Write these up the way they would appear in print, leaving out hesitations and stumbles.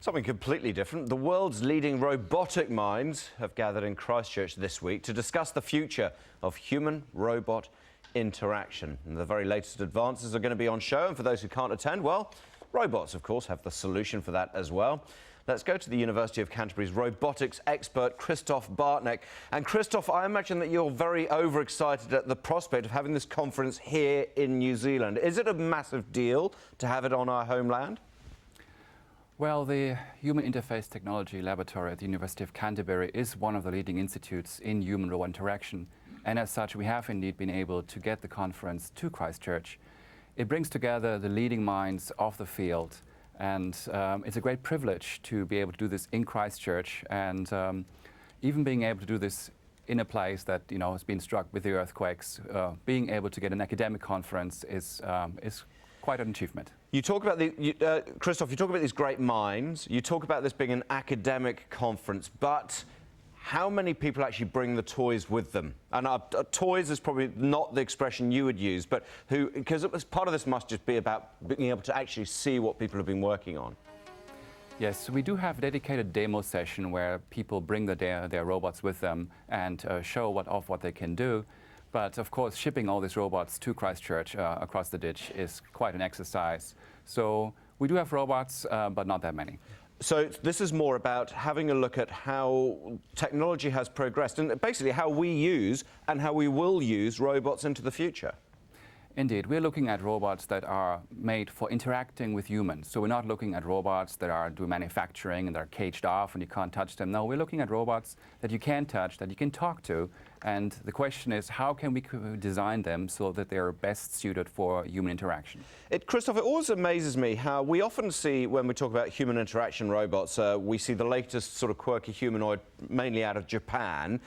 Something completely different. The world's leading robotic minds have gathered in Christchurch this week to discuss the future of human-robot interaction. And the very latest advances are going to be on show, and for those who can't attend, well, robots, of course, have the solution for that as well. Let's go to the University of Canterbury's robotics expert, Christoph Bartnek. And Christoph, I imagine that you're very overexcited at the prospect of having this conference here in New Zealand. Is it a massive deal to have it on our homeland? Well, the Human Interface Technology Laboratory at the University of Canterbury is one of the leading institutes in human-robot interaction. And as such, we have indeed been able to get the conference to Christchurch. It brings together the leading minds of the field. And it's a great privilege to be able to do this in Christchurch, and even being able to do this in a place that has been struck with the earthquakes. Being able to get an academic conference is quite an achievement. You talk about Christoph, you talk about these great minds. You talk about this being an academic conference, but how many people actually bring the toys with them? And toys is probably not the expression you would use, but because part of this must just be about being able to actually see what people have been working on. Yes, we do have a dedicated demo session where people bring their robots with them and show what they can do. But of course, shipping all these robots to Christchurch across the ditch is quite an exercise. So we do have robots, but not that many. So this is more about having a look at how technology has progressed and basically how we use and how we will use robots into the future. Indeed, we're looking at robots that are made for interacting with humans. So we're not looking at robots that do manufacturing and they're caged off and you can't touch them. No, we're looking at robots that you can touch, that you can talk to. And the question is, how can we design them so that they're best suited for human interaction? Christoph, it always amazes me how we often see, when we talk about human interaction robots, we see the latest sort of quirky humanoid, mainly out of Japan,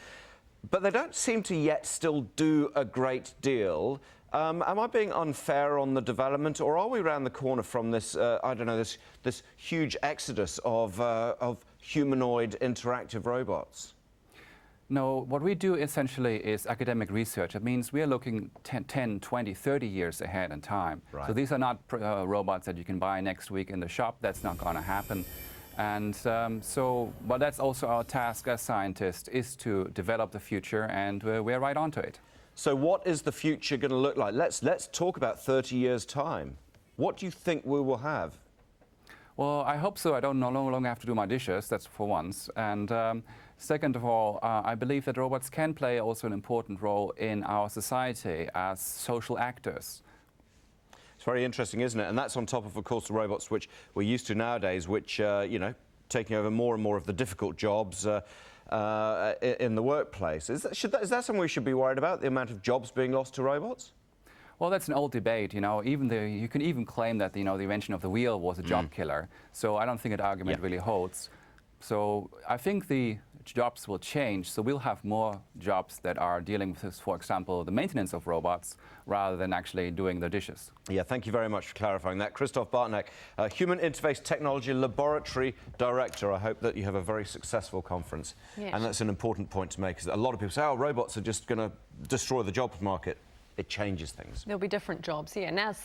but they don't seem to yet still do a great deal. Am I being unfair on the development, or are we around the corner from this, I don't know, this huge exodus of humanoid interactive robots? No, what we do essentially is academic research. It means we are looking 10, 20, 30 years ahead in time. Right. So these are not robots that you can buy next week in the shop. That's not going to happen. And but that's also our task as scientists, is to develop the future, and we're right onto it. So what is the future going to look like? Let's talk about 30 years' time. What do you think we will have? Well, I hope so. I don't no longer have to do my dishes, that's for once. And second of all, I believe that robots can play also an important role in our society as social actors. It's very interesting, isn't it? And that's on top of course, the robots which we're used to nowadays, which, taking over more and more of the difficult jobs in the workplace. Is that something we should be worried about, the amount of jobs being lost to robots? Well, that's an old debate. You can even claim that the invention of the wheel was a job killer. So I don't think that argument really holds. So I think the jobs will change. So we'll have more jobs that are dealing with, for example, the maintenance of robots rather than actually doing the dishes. Yeah, thank you very much for clarifying that. Christoph Bartnek, Human Interface Technology Laboratory Director. I hope that you have a very successful conference. Yes. And that's an important point to make, because a lot of people say, oh, robots are just going to destroy the jobs market. It changes things. There'll be different jobs, yeah. Now